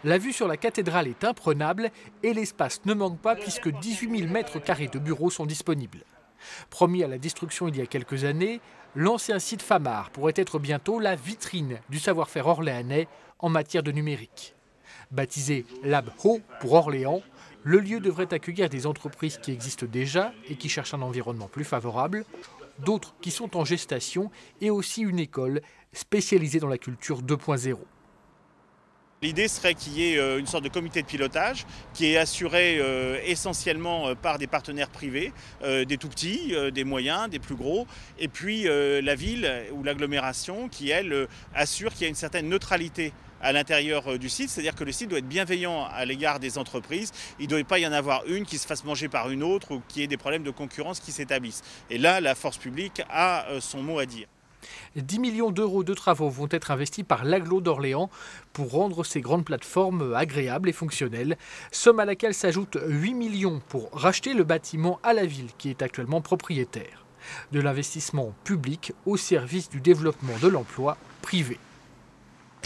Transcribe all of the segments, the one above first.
La vue sur la cathédrale est imprenable et l'espace ne manque pas puisque 18 000 mètres carrés de bureaux sont disponibles. Promis à la destruction il y a quelques années, l'ancien site Famar pourrait être bientôt la vitrine du savoir-faire orléanais en matière de numérique. Baptisé Lab Ho pour Orléans, le lieu devrait accueillir des entreprises qui existent déjà et qui cherchent un environnement plus favorable, d'autres qui sont en gestation et aussi une école spécialisée dans la culture 2.0. L'idée serait qu'il y ait une sorte de comité de pilotage qui est assuré essentiellement par des partenaires privés, des tout petits, des moyens, des plus gros, et puis la ville ou l'agglomération qui, elle, assure qu'il y a une certaine neutralité à l'intérieur du site, c'est-à-dire que le site doit être bienveillant à l'égard des entreprises. Il ne doit pas y en avoir une qui se fasse manger par une autre ou qu'il y ait des problèmes de concurrence qui s'établissent. Et là, la force publique a son mot à dire. 10 millions d'euros de travaux vont être investis par l'agglo d'Orléans pour rendre ces grandes plateformes agréables et fonctionnelles, somme à laquelle s'ajoutent 8 millions pour racheter le bâtiment à la ville qui est actuellement propriétaire. De l'investissement public au service du développement de l'emploi privé.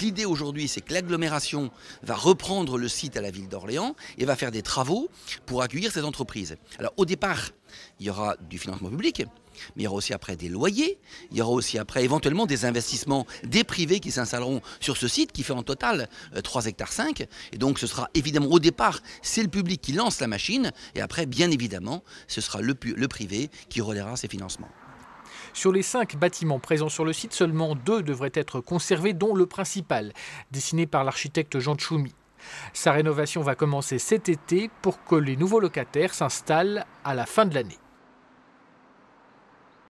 L'idée aujourd'hui, c'est que l'agglomération va reprendre le site à la ville d'Orléans et va faire des travaux pour accueillir ces entreprises. Alors au départ, il y aura du financement public, mais il y aura aussi après des loyers, il y aura aussi après éventuellement des investissements des privés qui s'installeront sur ce site qui fait en total 3,5 hectares. Et donc ce sera évidemment au départ, c'est le public qui lance la machine et après bien évidemment, ce sera le privé qui relèvera ces financements. Sur les 5 bâtiments présents sur le site, seulement 2 devraient être conservés, dont le principal, dessiné par l'architecte Jean Tchoumi. Sa rénovation va commencer cet été pour que les nouveaux locataires s'installent à la fin de l'année.